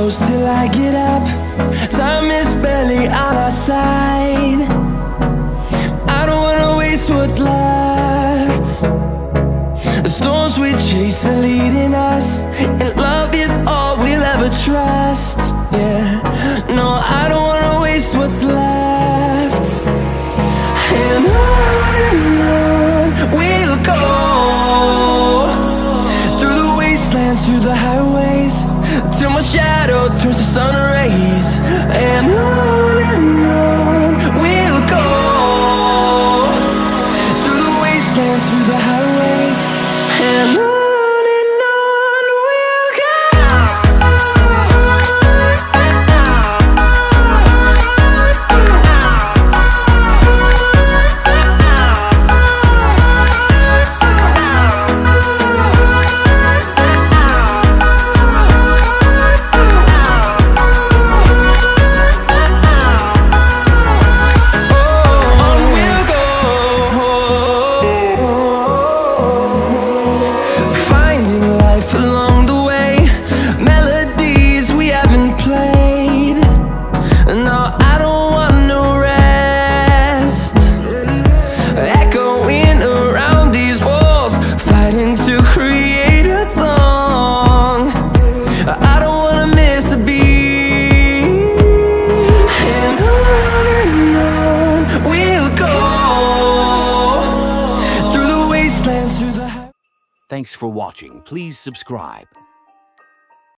close till I get up. Time is barely on our side. I don't wanna waste what's left. The storms we chase are leading us, and love is all we'll ever trust. Yeah, no, I don't wanna waste what's left. And on we'll go, through the wastelands, through the highways, till my shadow turns to sun rays. And on we'll go, through the wastelands, through the highways, and on we'll go. Along the way, melodies we haven't played. No, I don't want no rest. Echoing around these walls, fighting to create a song. I don't wanna miss a beat. And on we'll go, through the wastelands, through the... Thanks for watching. Please subscribe.